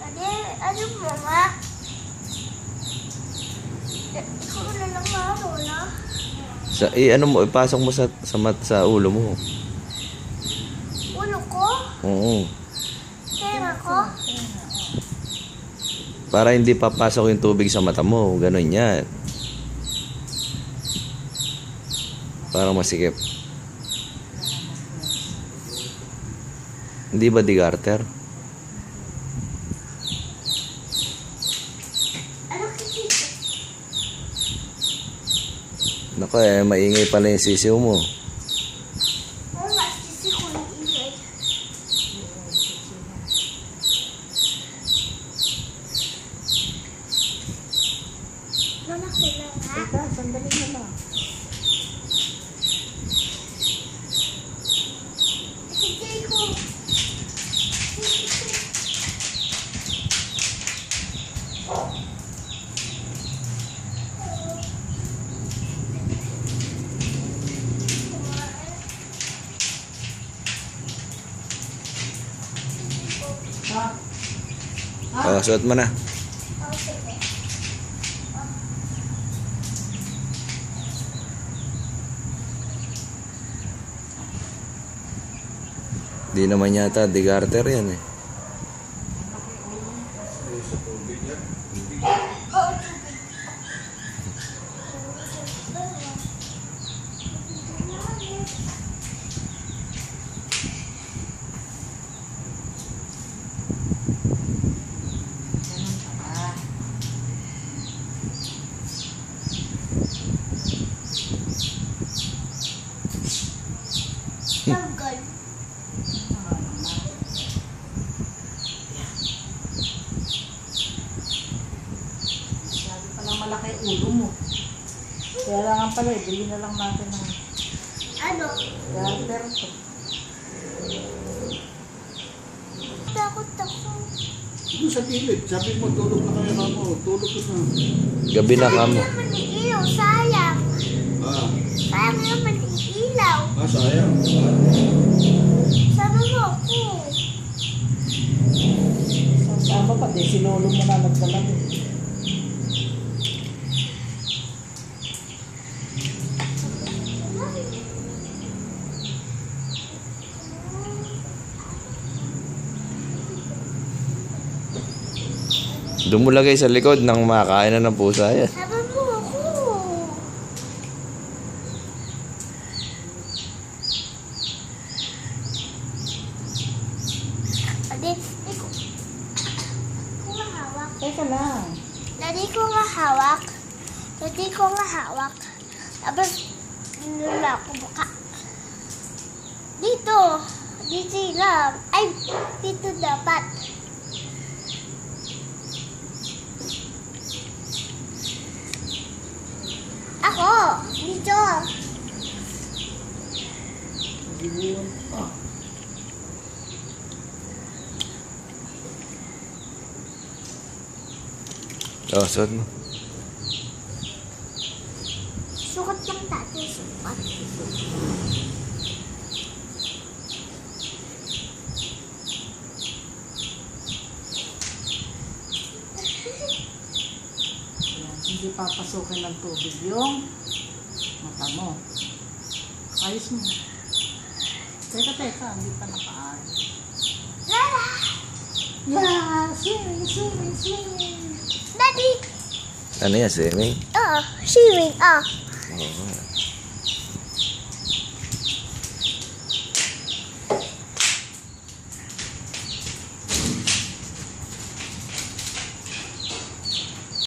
Ade, ano mo nga? Ikaw na lang mawala. Ano mo, ipasok mo sa ulo mo. Ulo ko? Oo. Tenga ko? Para hindi papasok yung tubig sa mata mo. Ganon yan. Para masikip. Hindi ba di garter? Ano kasi? Naku maingay pala yung sisiw mo. Oo nga, sisi ko yung ingay. Mama, kailan ha? Teka, sandali na lang. Hindi ko. Ha? Suot mo na. Okay. Di naman yata di garter yan eh. Tanggal. Sabi pa lang malaki ulo mo. Kaya lang pala, bili na lang natin ng Ano? garter to. Takot ako. Doon sa gilid, sabi mo tulog na kayo mamo, tulog ka na. Gabi na kamo. Sayang naman yung ilaw, sayang. Ah, Sayang naman yung ilaw. sayang. Sama mo ako. Sama pa, di sinulong mo na nagdala mo. Doon mo lagay sa likod nang makain na ng pusa yan. Sama mo ako. Ade, ko nga hawak. Teka lang. Dadi ko nga hawak. Dadi ko nga hawak. Tapos, nila ako buka. Dito. Dito lang. Ay, dito dapat. Ako. Dito. Yun. Oh. Suot mo. Sukat lang dati. Sukat. Ayan, hindi papasukin ng tubig yung mata mo. Ayos mo. Teka, hindi pa nakaayos. Lala. Yeah, swimming. Daddy. Ano yan, swimming? Swimming. Oo.